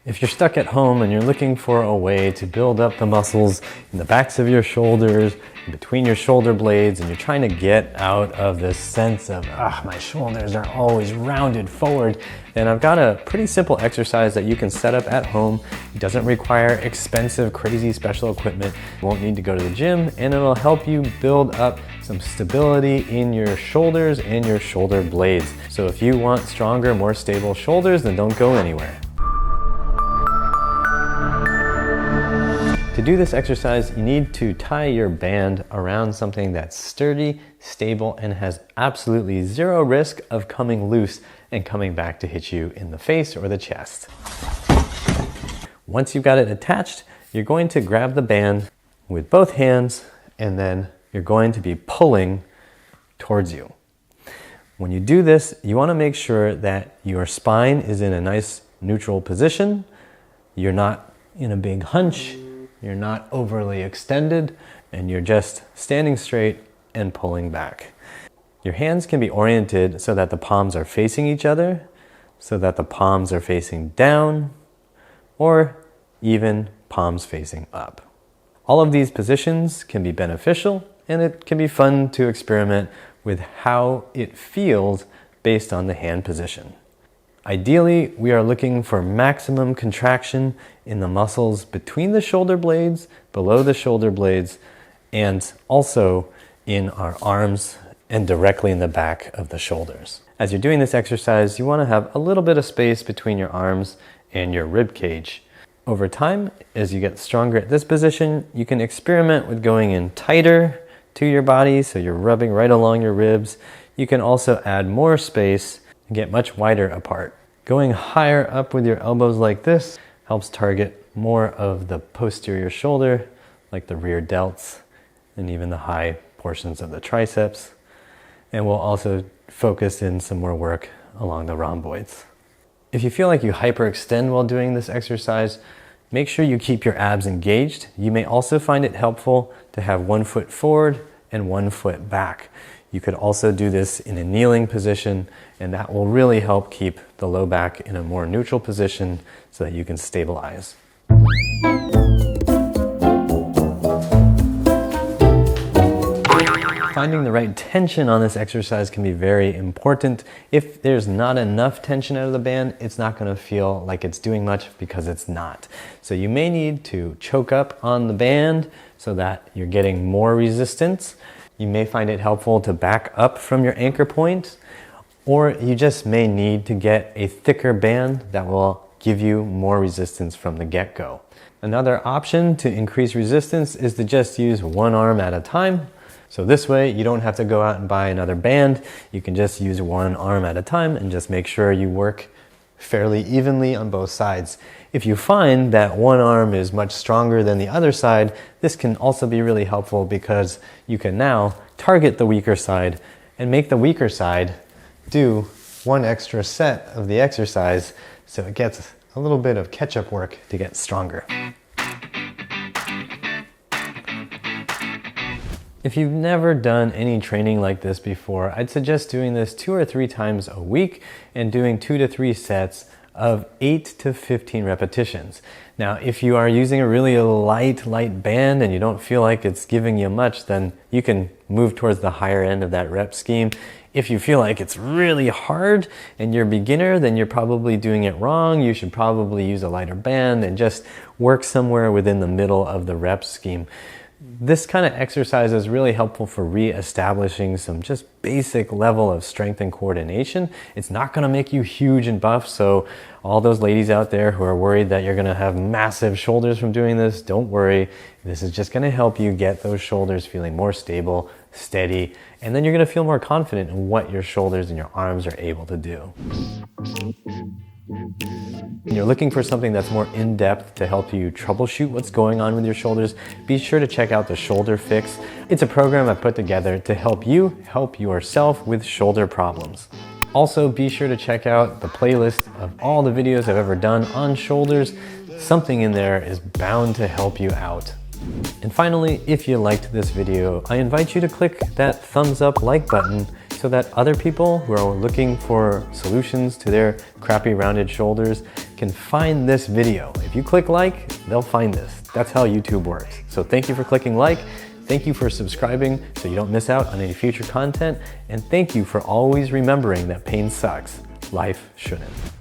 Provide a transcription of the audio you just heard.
If you're stuck at home and you're looking for a way to build up the muscles in the backs of your shoulders, in between your shoulder blades, and you're trying to get out of this sense of, my shoulders are always rounded forward, then I've got a pretty simple exercise that you can set up at home. It doesn't require expensive, crazy special equipment. You won't need to go to the gym, and it'll help you build up some stability in your shoulders and your shoulder blades. So if you want stronger, more stable shoulders, then don't go anywhere. To do this exercise, you need to tie your band around something that's sturdy, stable, and has absolutely zero risk of coming loose and coming back to hit you in the face or the chest. Once you've got it attached, you're going to grab the band with both hands, and then you're going to be pulling towards you. When you do this, you want to make sure that your spine is in a nice neutral position. You're not in a big hunch. You're not overly extended, and you're just standing straight and pulling back. Your hands can be oriented so that the palms are facing each other, so that the palms are facing down, or even palms facing up. All of these positions can be beneficial, and it can be fun to experiment with how it feels based on the hand position. Ideally, we are looking for maximum contraction in the muscles between the shoulder blades, below the shoulder blades, and also in our arms and directly in the back of the shoulders. As you're doing this exercise, you want to have a little bit of space between your arms and your rib cage. Over time, as you get stronger at this position, you can experiment with going in tighter to your body, so you're rubbing right along your ribs. You can also add more space and get much wider apart. Going higher up with your elbows like this helps target more of the posterior shoulder, like the rear delts, and even the high portions of the triceps. And we'll also focus in some more work along the rhomboids. If you feel like you hyperextend while doing this exercise, make sure you keep your abs engaged. You may also find it helpful to have 1 foot forward and 1 foot back. You could also do this in a kneeling position, and that will really help keep the low back in a more neutral position so that you can stabilize. Finding the right tension on this exercise can be very important. If there's not enough tension out of the band, it's not going to feel like it's doing much, because it's not. So you may need to choke up on the band so that you're getting more resistance. You may find it helpful to back up from your anchor point, or you just may need to get a thicker band that will give you more resistance from the get-go. Another option to increase resistance is to just use one arm at a time. So this way you don't have to go out and buy another band. You can just use one arm at a time and just make sure you work fairly evenly on both sides. If you find that one arm is much stronger than the other side, this can also be really helpful, because you can now target the weaker side and make the weaker side do one extra set of the exercise, so it gets a little bit of catch-up work to get stronger. If you've never done any training like this before, I'd suggest doing this 2 or 3 times a week and doing 2 to 3 sets of 8 to 15 repetitions. Now, if you are using a really light band and you don't feel like it's giving you much, then you can move towards the higher end of that rep scheme. If you feel like it's really hard and you're a beginner, then you're probably doing it wrong. You should probably use a lighter band and just work somewhere within the middle of the rep scheme. This kind of exercise is really helpful for re-establishing some just basic level of strength and coordination. It's not going to make you huge and buff, so all those ladies out there who are worried that you're going to have massive shoulders from doing this, don't worry. This is just going to help you get those shoulders feeling more stable, steady, and then you're going to feel more confident in what your shoulders and your arms are able to do. When you're looking for something that's more in-depth to help you troubleshoot what's going on with your shoulders, be sure to check out the Shoulder Fix. It's a program I put together to help you help yourself with shoulder problems. Also, be sure to check out the playlist of all the videos I've ever done on shoulders. Something in there is bound to help you out. And finally, if you liked this video, I invite you to click that thumbs up like button so that other people who are looking for solutions to their crappy rounded shoulders can can find this video. If you click like, they'll find this. That's how YouTube works. So thank you for clicking like. Thank you for subscribing so you don't miss out on any future content. And thank you for always remembering that pain sucks. Life shouldn't.